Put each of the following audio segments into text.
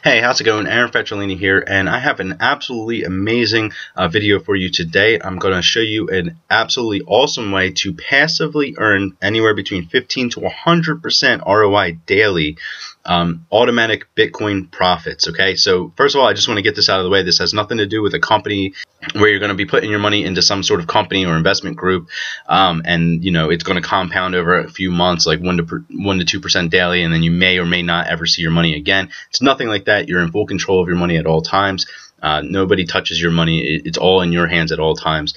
Hey, how's it going? Aaron Fetcholini here, and I have an absolutely amazing video for you today. I'm going to show you an absolutely awesome way to passively earn anywhere between 15 to 100% ROI daily, automatic Bitcoin profits. Okay, so first of all, I just want to get this out of the way. This has nothing to do with a company where you're going to be putting your money into some sort of company or investment group, and it's going to compound over a few months, like 1 to 2% daily, and then you may or may not ever see your money again. It's nothing like that. You're in full control of your money at all times. Nobody touches your money. It's all in your hands at all times.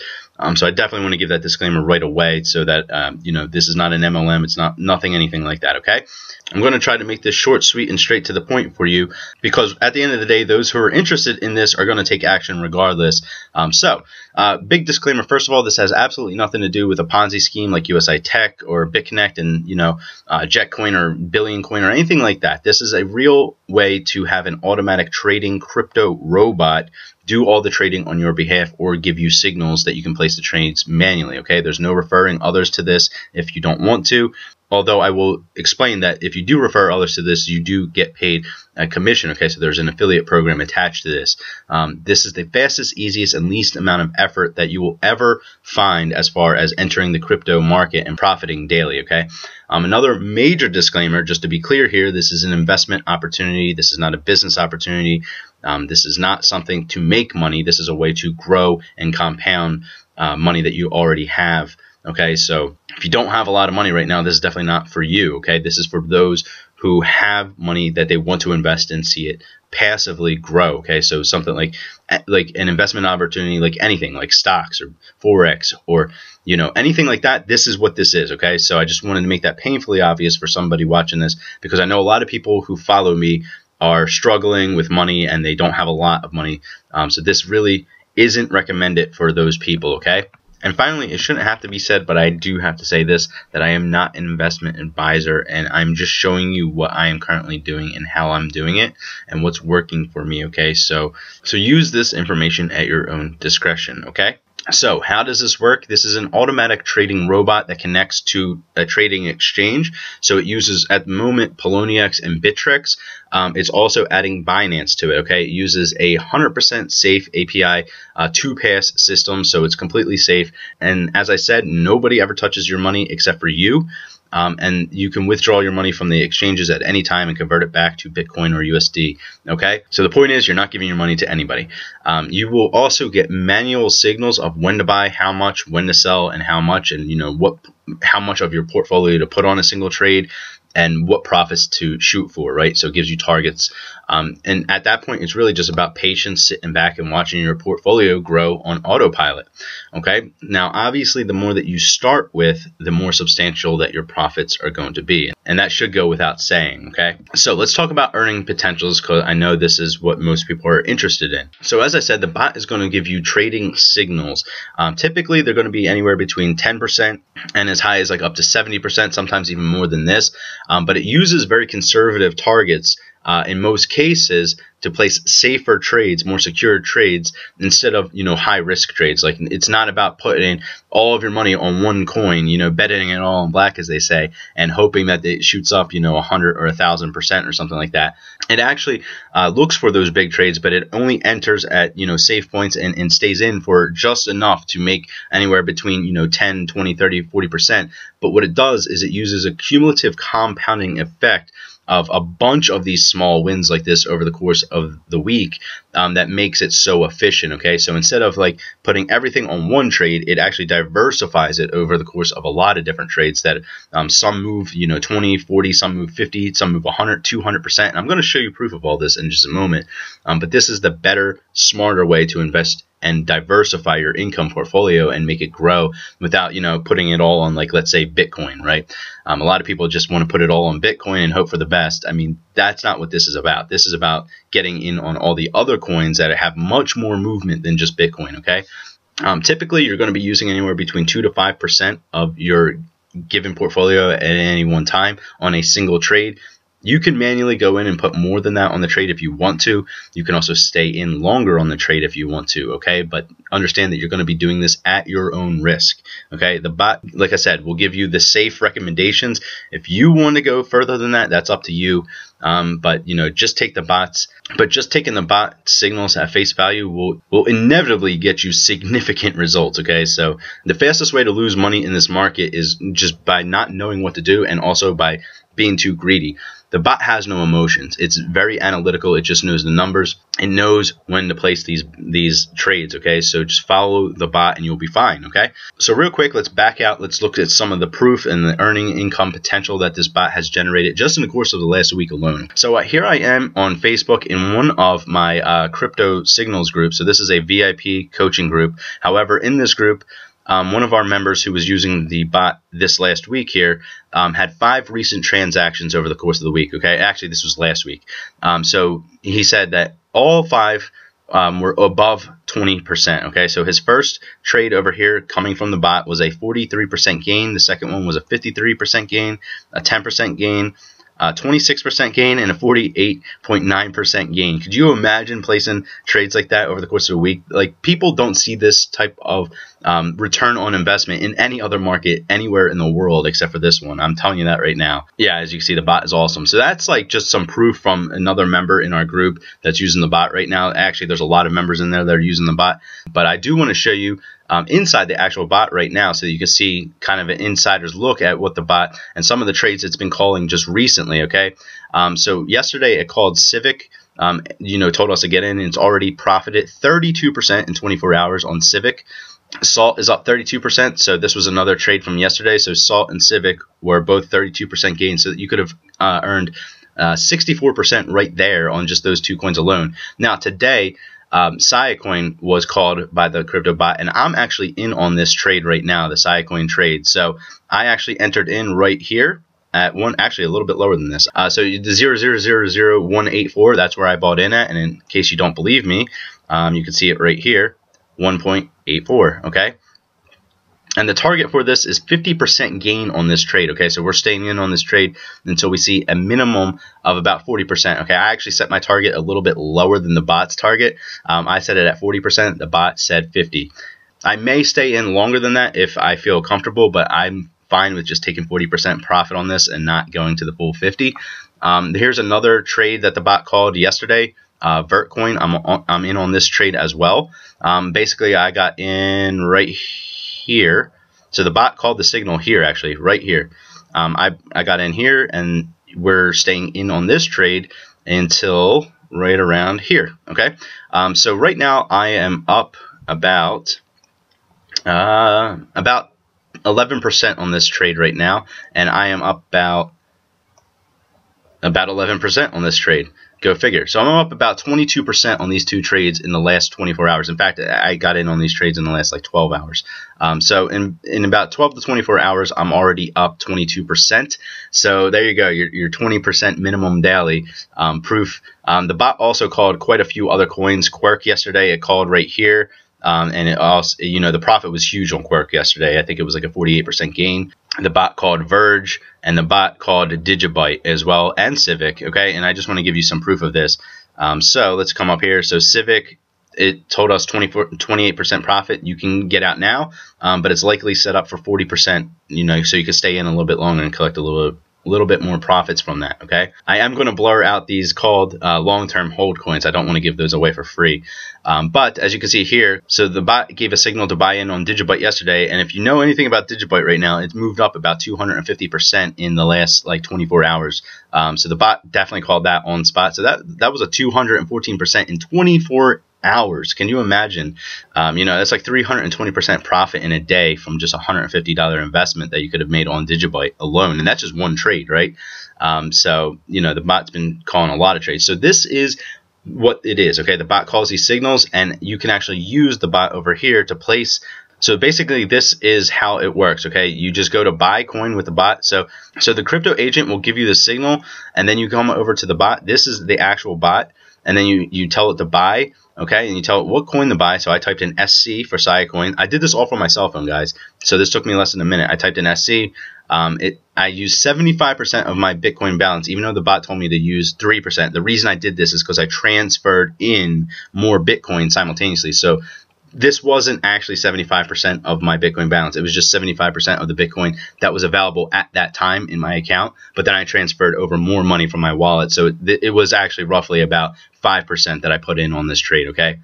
So I definitely want to give that disclaimer right away, so that this is not an MLM. It's not anything like that. Okay. I'm going to try to make this short, sweet, and straight to the point for you, because at the end of the day, those who are interested in this are going to take action regardless. Big disclaimer. First of all, this has absolutely nothing to do with a Ponzi scheme like USI Tech or BitConnect and Jetcoin or Billion Coin or anything like that. This is a real way to have an automatic trading crypto robot do all the trading on your behalf, or give you signals that you can place the trades manually. Okay, there's no referring others to this if you don't want to. Although I will explain that if you do refer others to this, you do get paid a commission. Okay, so there's an affiliate program attached to this. This is the fastest, easiest, and least amount of effort that you will ever find as far as entering the crypto market and profiting daily. Okay. Another major disclaimer, just to be clear here, this is an investment opportunity. This is not a business opportunity. This is not something to make money. This is a way to grow and compound money that you already have. Okay, so if you don't have a lot of money right now, this is definitely not for you. Okay, this is for those who have money that they want to invest and see it passively grow. Okay, so something like an investment opportunity, like anything, like stocks or forex or anything like that. This is what this is. Okay, so I just wanted to make that painfully obvious for somebody watching this, because I know a lot of people who follow me are struggling with money and they don't have a lot of money. So this really isn't recommended for those people. Okay. And finally, it shouldn't have to be said, but I do have to say this, that I am not an investment advisor, and I'm just showing you what I am currently doing and how I'm doing it and what's working for me. Okay, so use this information at your own discretion. Okay. So how does this work? This is an automatic trading robot that connects to a trading exchange. So it uses, at the moment, Poloniex and Bittrex. It's also adding Binance to it. Okay, it uses a 100% safe API two-pass system, so it's completely safe. And as I said, nobody ever touches your money except for you. And you can withdraw your money from the exchanges at any time and convert it back to Bitcoin or USD. Okay, so the point is, you're not giving your money to anybody. You will also get manual signals of when to buy, how much, when to sell, and how much, and how much of your portfolio to put on a single trade, and what profits to shoot for, right? So it gives you targets. And at that point, it's really just about patience, sitting back and watching your portfolio grow on autopilot. Okay. Now, obviously, the more that you start with, the more substantial that your profits are going to be. And that should go without saying. Okay. So let's talk about earning potentials, because I know this is what most people are interested in. So as I said, the bot is going to give you trading signals. Typically, they're going to be anywhere between 10% and as high as like up to 70%, sometimes even more than this. But it uses very conservative targets in most cases to place safer trades, more secure trades, instead of high risk trades. Like, it's not about putting all of your money on one coin, betting it all on black, as they say, and hoping that it shoots up 100 or 1,000% or something like that. It actually looks for those big trades, but it only enters at safe points and stays in for just enough to make anywhere between 10, 20, 30, 40%. But what it does is it uses a cumulative compounding effect of a bunch of these small wins like this over the course of the week, that makes it so efficient. Okay, so instead of like putting everything on one trade, it actually diversifies it over the course of a lot of different trades that some move 20, 40, some move 50, some move 100, 200%. And I'm going to show you proof of all this in just a moment. But this is the better, smarter way to invest and diversify your income portfolio and make it grow without putting it all on, like, let's say Bitcoin, right? A lot of people just want to put it all on Bitcoin and hope for the best. I mean, that's not what this is about. This is about getting in on all the other coins that have much more movement than just Bitcoin. Okay, typically you're going to be using anywhere between 2 to 5% of your given portfolio at any one time on a single trade. You can manually go in and put more than that on the trade if you want to. You can also stay in longer on the trade if you want to, okay? But understand that you're going to be doing this at your own risk, okay? The bot, like I said, will give you the safe recommendations. If you want to go further than that, that's up to you. But just take the bots. But just taking the bot signals at face value will inevitably get you significant results, okay? So the fastest way to lose money in this market is just by not knowing what to do, and also by being too greedy. The bot has no emotions. It's very analytical. It just knows the numbers. It knows when to place these trades, okay? So just follow the bot and you'll be fine, okay? So real quick, let's back out. Let's look at some of the proof and the earning income potential that this bot has generated just in the course of the last week alone. So here I am on Facebook in one of my crypto signals groups. So this is a VIP coaching group. However, in this group, one of our members who was using the bot this last week here had 5 recent transactions over the course of the week. Okay, actually this was last week. So he said that all 5 were above 20%. Okay, so his first trade over here coming from the bot was a 43% gain. The second one was a 53% gain, a 10% gain, 26% gain, and a 48.9% gain. Could you imagine placing trades like that over the course of a week? Like, people don't see this type of return on investment in any other market anywhere in the world except for this one. I'm telling you that right now. Yeah, as you can see, the bot is awesome. So that's like just some proof from another member in our group that's using the bot right now. Actually, there's a lot of members in there that are using the bot, but I do want to show you inside the actual bot right now, so that you can see kind of an insider's look at what the bot and some of the trades it's been calling just recently, okay? So yesterday it called Civic, told us to get in, and it's already profited 32% in 24 hours on Civic. Salt is up 32%, so this was another trade from yesterday. So Salt and Civic were both 32% gains, so that you could have earned 64% right there on just those 2 coins alone. Now today, Coin was called by the crypto bot, and I'm actually in on this trade right now, the Coin trade. So I actually entered in right here at actually a little bit lower than this. So the 0.000184, that's where I bought in at. And in case you don't believe me, you can see it right here, 1.84. Okay. And the target for this is 50% gain on this trade, okay? So we're staying in on this trade until we see a minimum of about 40%, okay? I actually set my target a little bit lower than the bot's target. I set it at 40%. The bot said 50. I may stay in longer than that if I feel comfortable, but I'm fine with just taking 40% profit on this and not going to the full 50. Here's another trade that the bot called yesterday. Vertcoin, I'm in on this trade as well. Basically, I got in right here. So the bot called the signal here, actually, right here. I got in here, and we're staying in on this trade until right around here, okay? So right now I am up about 11% on this trade right now, and I am up about 11% on this trade. Go figure. So I'm up about 22% on these 2 trades in the last 24 hours. In fact, I got in on these trades in the last like 12 hours. So in about 12 to 24 hours, I'm already up 22%. So there you go, your 20% minimum daily proof. The bot also called quite a few other coins. Quirk yesterday, it called right here. And it also, the profit was huge on Quirk yesterday. I think it was like a 48% gain. The bot called Verge, and the bot called Digibyte as well, and Civic, okay? And I just want to give you some proof of this. So let's come up here. So Civic, it told us 28% profit. You can get out now, but it's likely set up for 40%, so you can stay in a little bit longer and collect a little bit more profits from that, okay? I am going to blur out these called long-term hold coins. I don't want to give those away for free. But as you can see here, so the bot gave a signal to buy in on Digibyte yesterday, and if you know anything about Digibyte right now, it's moved up about 250% in the last like 24 hours. So the bot definitely called that on spot. So that was a 214% in 24 hours. Can you imagine? That's like 320% profit in a day from just a $150 investment that you could have made on Digibyte alone, and that's just one trade, right? So the bot's been calling a lot of trades. So this is what it is, okay? The bot calls these signals, and you can actually use the bot over here to place. So basically, this is how it works, okay? You just go to buy coin with the bot. So the crypto agent will give you the signal, and then you come over to the bot. This is the actual bot, and then you tell it to buy. Okay, and you tell it what coin to buy. So I typed in SC for Coin. I did this all from my cell phone, guys. So this took me less than a minute. I typed in SC. I used 75% of my Bitcoin balance, even though the bot told me to use 3%. The reason I did this is because I transferred in more Bitcoin simultaneously. So this wasn't actually 75% of my Bitcoin balance. It was just 75% of the Bitcoin that was available at that time in my account. But then I transferred over more money from my wallet. So it was actually roughly about 5% that I put in on this trade, okay?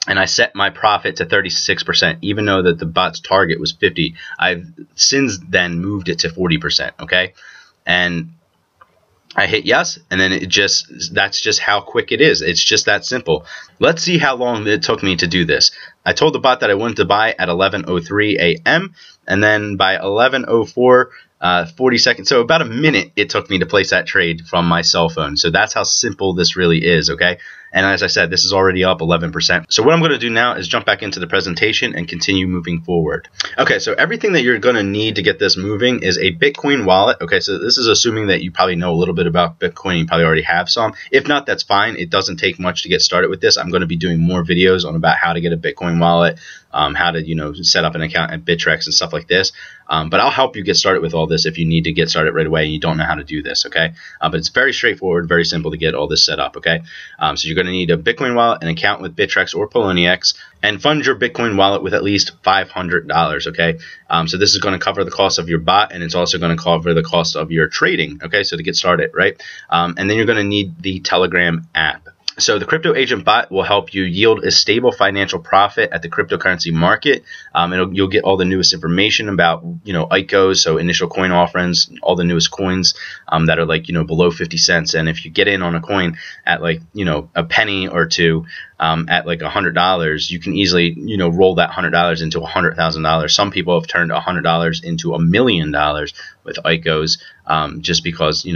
And I set my profit to 36%, even though that the bot's target was 50. I've since then moved it to 40%, okay? And I hit yes, and then that's just how quick it is. It's just that simple. Let's see how long it took me to do this. I told the bot that I wanted to buy at 11:03 a.m. and then by 11:04, 40 seconds, so about a minute it took me to place that trade from my cell phone. So that's how simple this really is, okay? And as I said, this is already up 11%. So what I'm going to do now is jump back into the presentation and continue moving forward. Okay, so everything that you're going to need to get this moving is a Bitcoin wallet. Okay, so this is assuming that you probably know a little bit about Bitcoin. You probably already have some. If not, that's fine. It doesn't take much to get started with this. I'm going to be doing more videos on about how to get a Bitcoin wallet, how to set up an account at Bittrex and stuff like this. But I'll help you get started with all this if you need to get started right away and you don't know how to do this, okay? But it's very straightforward, very simple to get all this set up, okay? So you're going to need a Bitcoin wallet, an account with Bittrex or Poloniex, and fund your Bitcoin wallet with at least $500, okay? So this is going to cover the cost of your bot, and it's also going to cover the cost of your trading, okay? So to get started, right? And then you're going to need the Telegram app. So the Crypto Agent bot will help you yield a stable financial profit at the cryptocurrency market. You'll get all the newest information about, ICOs, so initial coin offerings, all the newest coins that are below 50 cents. And if you get in on a coin at a penny or two at $100, you can easily, roll that $100 into $100,000. Some people have turned $100 into $1 million with ICOs just because,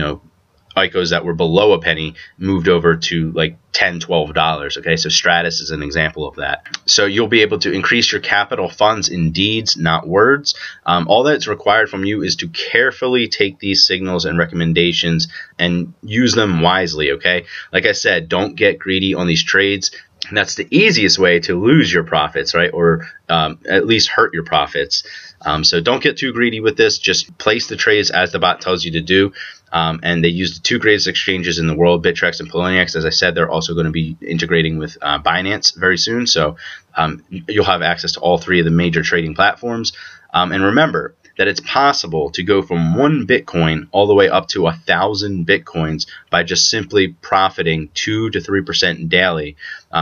ICOs that were below a penny moved over to $10, $12. Okay, so Stratus is an example of that. So you'll be able to increase your capital funds in deeds, not words. All that's required from you is to carefully take these signals and recommendations and use them wisely. Okay, like I said, don't get greedy on these trades. That's the easiest way to lose your profits, right? Or at least hurt your profits. So don't get too greedy with this. Just place the trades as the bot tells you to do. And they use the two greatest exchanges in the world, Bittrex and Poloniex. As I said, they're also going to be integrating with Binance very soon. So you'll have access to all three of the major trading platforms. And remember that it's possible to go from 1 Bitcoin all the way up to 1,000 Bitcoins by just simply profiting 2 to 3% daily.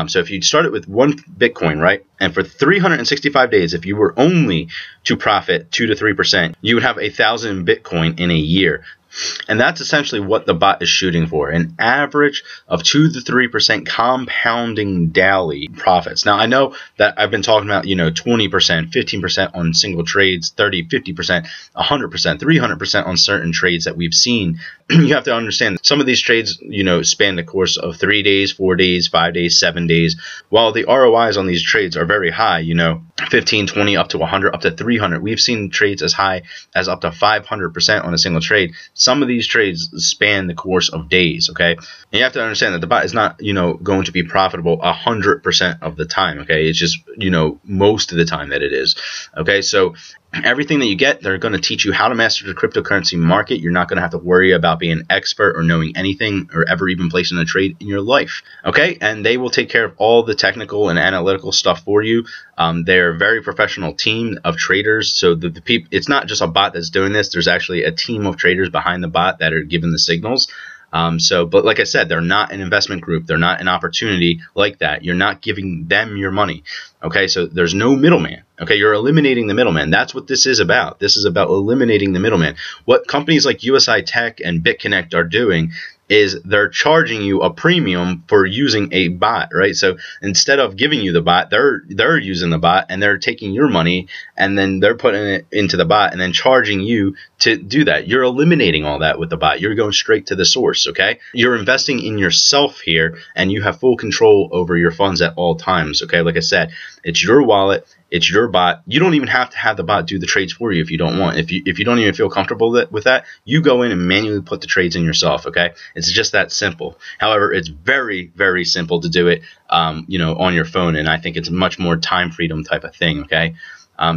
So if you started with 1 Bitcoin, right, and for 365 days, if you were only to profit 2 to 3%, you would have 1,000 Bitcoin in a year. And that's essentially what the bot is shooting for, an average of 2 to 3% compounding daily profits. Now, I know that I've been talking about, 20%, 15% on single trades, 30, 50%, 100%, 300% on certain trades that we've seen. You have to understand some of these trades, span the course of 3 days, 4 days, 5 days, 7 days. While the ROIs on these trades are very high, 15, 20, up to 100, up to 300. We've seen trades as high as up to 500% on a single trade. Some of these trades span the course of days, okay? And you have to understand that the bot is not, going to be profitable 100% of the time, okay? It's just, most of the time that it is, okay? So everything that you get, they're going to teach you how to master the cryptocurrency market. You're not going to have to worry about being an expert or knowing anything or ever even placing a trade in your life, okay? And they will take care of all the technical and analytical stuff for you. They're a very professional team of traders. So the people, it's not just a bot that's doing this. There's actually a team of traders behind the bot that are giving the signals. But like I said, they're not an investment group. They're not an opportunity like that. You're not giving them your money. Okay, so there's no middleman. Okay, you're eliminating the middleman. That's what this is about. This is about eliminating the middleman. What companies like USI Tech and BitConnect are doing is they're charging you a premium for using a bot, right? So instead of giving you the bot, they're using the bot and they're taking your money and then they're putting it into the bot and then charging you to do that. You're eliminating all that with the bot. You're going straight to the source, okay? You're investing in yourself here and you have full control over your funds at all times, okay? Like I said, it's your wallet. It's your bot. You don't even have to have the bot do the trades for you if you don't want. If you don't even feel comfortable with that, you go in and manually put the trades in yourself, okay? It's just that simple. However, it's very, very simple to do it, on your phone, and I think it's much more time freedom type of thing, okay?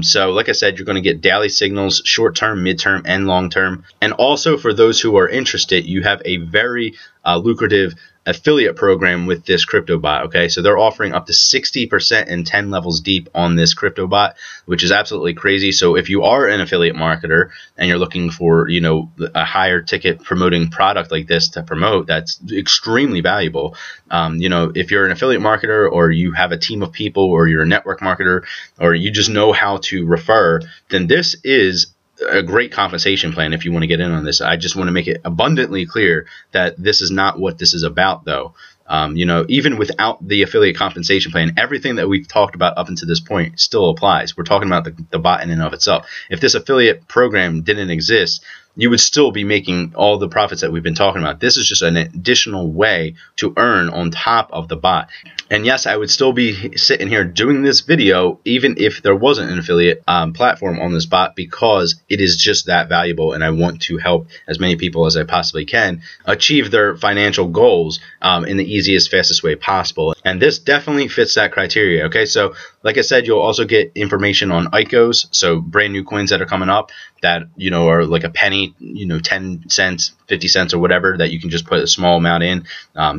So like I said, you're going to get daily signals, short-term, mid-term, and long-term. And also for those who are interested, you have a very lucrative affiliate program with this crypto bot. Okay, so they're offering up to 60% and 10 levels deep on this crypto bot, which is absolutely crazy. So if you are an affiliate marketer and you're looking for, you know, a higher ticket promoting product like this to promote, that's extremely valuable. You know, if you're an affiliate marketer, or you have a team of people, or you're a network marketer, or you just know how to refer, then this is a great compensation plan if you want to get in on this. I just want to make it abundantly clear that this is not what this is about, though. You know, even without the affiliate compensation plan, everything that we've talked about up until this point still applies. We're talking about the bot in and of itself. If this affiliate program didn't exist, you would still be making all the profits that we've been talking about. This is just an additional way to earn on top of the bot. And yes, I would still be sitting here doing this video even if there wasn't an affiliate platform on this bot, because it is just that valuable, and I want to help as many people as I possibly can achieve their financial goals in the easiest, fastest way possible. And this definitely fits that criteria. Okay, so like I said, you'll also get information on ICOs, so brand new coins that are coming up that, you know, are like a penny, you know, 10 cents, 50 cents or whatever, that you can just put a small amount in,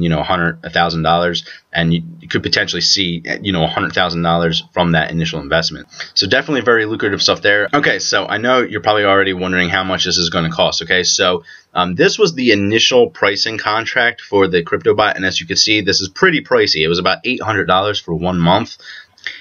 you know, $100, $1,000, and you could potentially see, you know, $100,000 from that initial investment. So definitely very lucrative stuff there. Okay, so I know you're probably already wondering how much this is going to cost. Okay, so this was the initial pricing contract for the crypto bot, and as you can see, this is pretty pricey. It was about $800 for 1 month,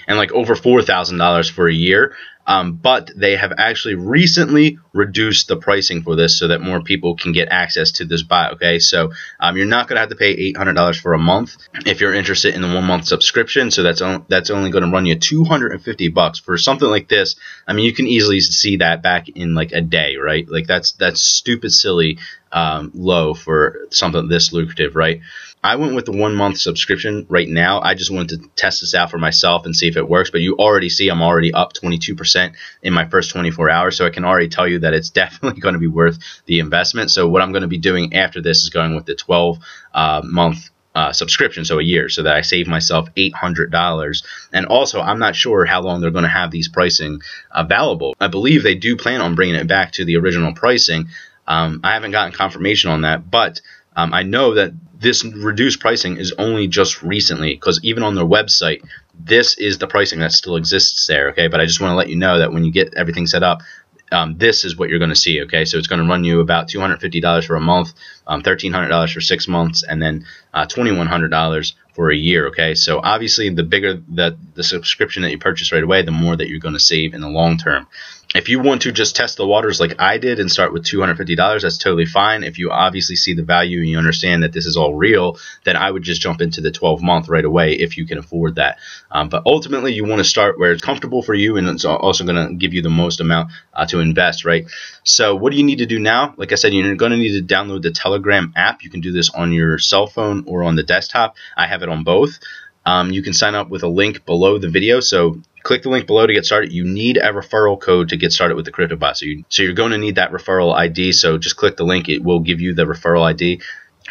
and like over $4,000 for a year. But they have actually recently reduced the pricing for this so that more people can get access to this bot. Okay, so you're not going to have to pay $800 for a month if you're interested in the 1 month subscription. So that's only going to run you $250 for something like this. I mean, you can easily see that back in like a day, right? Like that's stupid silly low for something this lucrative, right? I went with the 1 month subscription right now. I just wanted to test this out for myself and see if it works. But you already see I'm already up 22% in my first 24 hours. So I can already tell you that it's definitely going to be worth the investment. So what I'm going to be doing after this is going with the 12 month subscription, so a year, so that I save myself $800. And also, I'm not sure how long they're going to have these pricing available. I believe they do plan on bringing it back to the original pricing. I haven't gotten confirmation on that, but I know that this reduced pricing is only just recently, because even on their website, this is the pricing that still exists there. Okay, but I just want to let you know that when you get everything set up, this is what you're going to see. Okay, so it's going to run you about $250 for a month, $1,300 for 6 months, and then $2,100 for a year. Okay, so obviously the bigger the subscription that you purchase right away, the more that you're going to save in the long term. If you want to just test the waters like I did and start with $250, that's totally fine. If you obviously see the value and you understand that this is all real, then I would just jump into the 12 month right away if you can afford that. But ultimately, you want to start where it's comfortable for you, and it's also going to give you the most amount to invest, right? So what do you need to do now? Like I said, you're going to need to download the Telegram app. You can do this on your cell phone or on the desktop. I have it on both. You can sign up with a link below the video. So click the link below to get started. You need a referral code to get started with the crypto bot. So you're going to need that referral ID. So just click the link. It will give you the referral ID.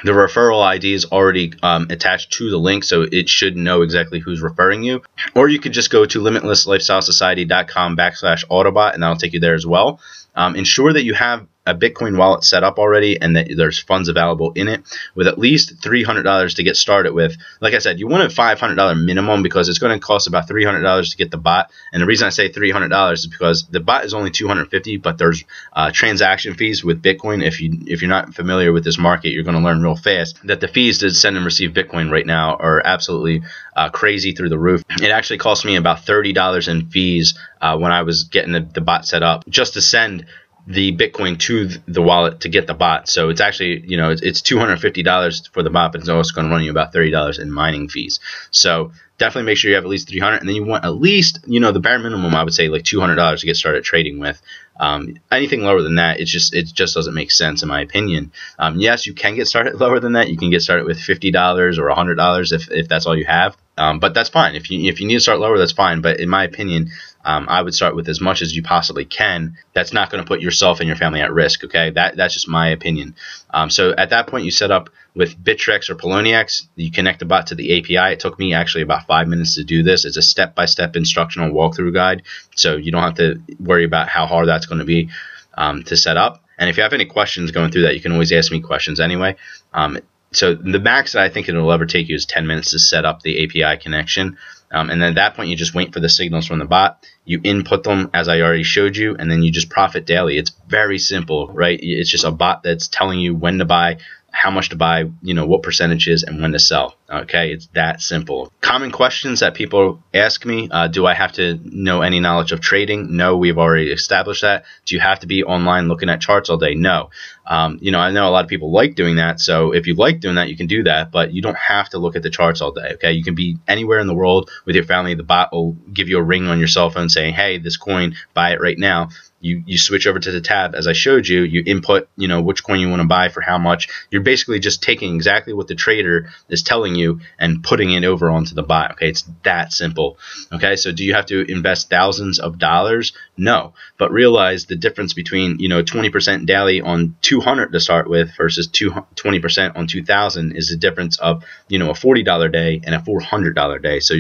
The referral ID is already attached to the link, so it should know exactly who's referring you. Or you could just go to limitlesslifestylesociety.com/autobot, and that'll take you there as well. Ensure that you have a Bitcoin wallet set up already and that there's funds available in it with at least $300 to get started with. Like I said, you want a $500 minimum because it's going to cost about $300 to get the bot. And the reason I say $300 is because the bot is only $250, but there's transaction fees with Bitcoin. If you're not familiar with this market, you're going to learn real fast that the fees to send and receive Bitcoin right now are absolutely crazy through the roof. It actually cost me about $30 in fees when I was getting the bot set up just to send the Bitcoin to the wallet to get the bot. So it's actually, you know, it's $250 for the bot, but it's also going to run you about $30 in mining fees. So definitely make sure you have at least $300, and then you want at least, you know, the bare minimum, I would say like $200 to get started trading with. Anything lower than that, it just doesn't make sense in my opinion. Yes, you can get started lower than that. You can get started with $50 or $100 if that's all you have. But that's fine. If you need to start lower, that's fine. But in my opinion, I would start with as much as you possibly can. That's not going to put yourself and your family at risk. Okay, that's just my opinion. So at that point, you set up with Bittrex or Poloniex. You connect the bot to the API. It took me actually about 5 minutes to do this. It's a step-by-step instructional walkthrough guide, so you don't have to worry about how hard that's going to be to set up. And if you have any questions going through that, you can always ask me questions anyway. So the max that I think it'll ever take you is 10 minutes to set up the API connection. And then at that point, you just wait for the signals from the bot. You input them as I already showed you, and then you just profit daily. It's very simple, right? It's just a bot that's telling you when to buy, how much to buy, what percentages, and when to sell. Okay, it's that simple. Common questions that people ask me: do I have to know any knowledge of trading? No, we've already established that. Do you have to be online looking at charts all day? No. I know a lot of people like doing that. So if you like doing that, you can do that, but you don't have to look at the charts all day. Okay, you can be anywhere in the world with your family. The bot will give you a ring on your cell phone saying, "Hey, this coin, buy it right now." You switch over to the tab as I showed you. You input, which coin you want to buy for how much. You're basically just taking exactly what the trader is telling you and putting it over onto the bot. Okay, it's that simple. Okay, so do you have to invest thousands of dollars? No, but realize the difference between 20% daily on 200 to start with versus 20% on 2,000 is the difference of a $40 day and a $400 day. So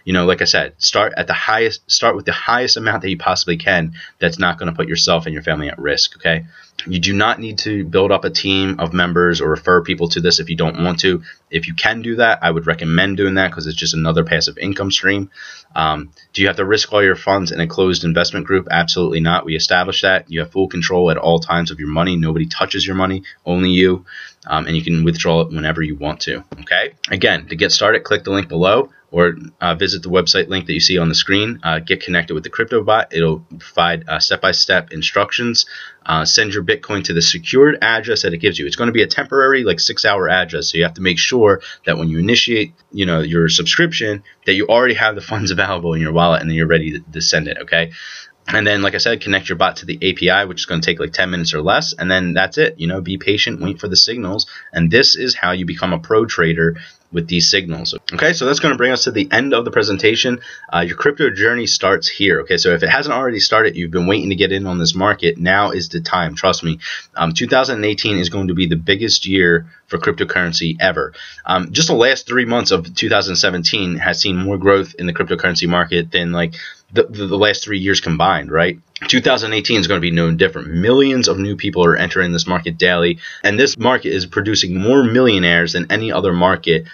like I said, start with the highest amount that you possibly can. That's not going to put yourself and your family at risk. Okay, you do not need to build up a team of members or refer people to this if you don't want to. If you can do that, I would recommend doing that because it's just another passive income stream. Do you have to risk all your funds in a closed investment group? Absolutely not. We established that. You have full control at all times of your money. Nobody touches your money, only you. And you can withdraw it whenever you want to. Okay. Again, to get started, click the link below or visit the website link that you see on the screen. Get connected with the crypto bot. It'll provide step-by-step instructions. Send your Bitcoin to the secured address that it gives you. It's going to be a temporary, 6-hour address. So you have to make sure that when you initiate, your subscription, that you already have the funds available in your wallet and then you're ready to send it. Okay. And then, like I said, connect your bot to the API, which is going to take 10 minutes or less. And then that's it. Be patient, wait for the signals. And this is how you become a pro trader with these signals. Okay, so that's going to bring us to the end of the presentation. Your crypto journey starts here. Okay, so if it hasn't already started, you've been waiting to get in on this market, now is the time. Trust me. 2018 is going to be the biggest year for cryptocurrency ever. Just the last 3 months of 2017 has seen more growth in the cryptocurrency market than the last 3 years combined, right? 2018 is going to be no different. Millions of new people are entering this market daily, and this market is producing more millionaires than any other market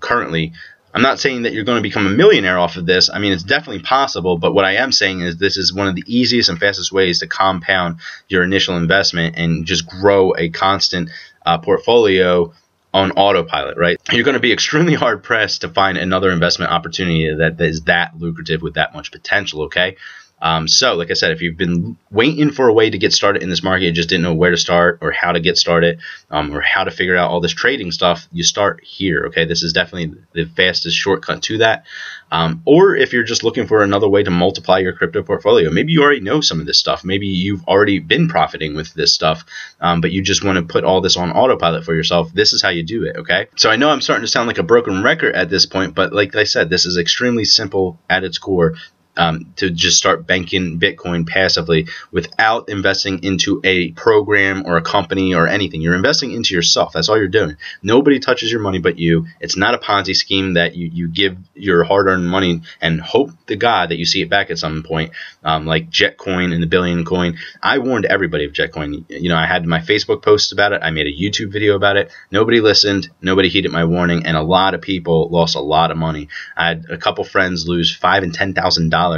currently. I'm not saying that you're going to become a millionaire off of this. I mean, it's definitely possible, but what I am saying is this is one of the easiest and fastest ways to compound your initial investment and just grow a constant portfolio on autopilot, right? You're going to be extremely hard pressed to find another investment opportunity that is that lucrative with that much potential, okay? So like I said, if you've been waiting for a way to get started in this market, you just didn't know where to start or how to get started, or how to figure out all this trading stuff, you start here, okay? This is definitely the fastest shortcut to that. Or if you're just looking for another way to multiply your crypto portfolio, maybe you already know some of this stuff. Maybe you've already been profiting with this stuff, but you just want to put all this on autopilot for yourself. This is how you do it, okay? So I know I'm starting to sound like a broken record at this point, but like I said, this is extremely simple at its core. To just start banking Bitcoin passively without investing into a program or a company or anything. You're investing into yourself. That's all you're doing. Nobody touches your money but you. It's not a Ponzi scheme that you give your hard-earned money and hope to God that you see it back at some point, like Jetcoin and the Billion Coin. I warned everybody of Jetcoin. I had my Facebook posts about it. I made a YouTube video about it. Nobody listened. Nobody heeded my warning, and a lot of people lost a lot of money. I had a couple friends lose $5,000 and $10,000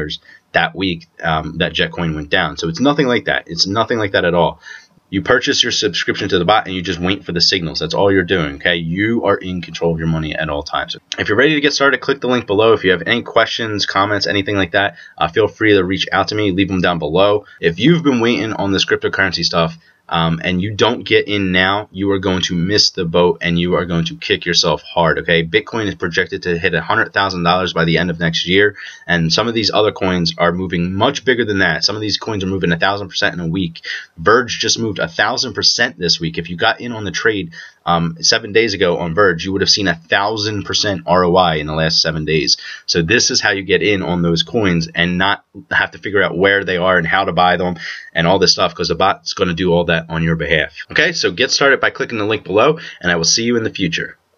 that week that Jetcoin went down. So it's nothing like that. It's nothing like that at all. You purchase your subscription to the bot and you just wait for the signals. That's all you're doing, okay? You are in control of your money at all times. If you're ready to get started, click the link below. If you have any questions, comments, anything like that, feel free to reach out to me. Leave them down below. If you've been waiting on this cryptocurrency stuff, and you don't get in now, you are going to miss the boat and you are going to kick yourself hard, okay? Bitcoin is projected to hit $100,000 by the end of next year, and some of these other coins are moving much bigger than that. Some of these coins are moving 1,000% in a week. Verge just moved 1,000% this week. If you got in on the trade 7 days ago on Verge, you would have seen 1,000% ROI in the last 7 days. So this is how you get in on those coins and not have to figure out where they are and how to buy them and all this stuff, because the bot's going to do all that on your behalf. Okay, so get started by clicking the link below, and I will see you in the future.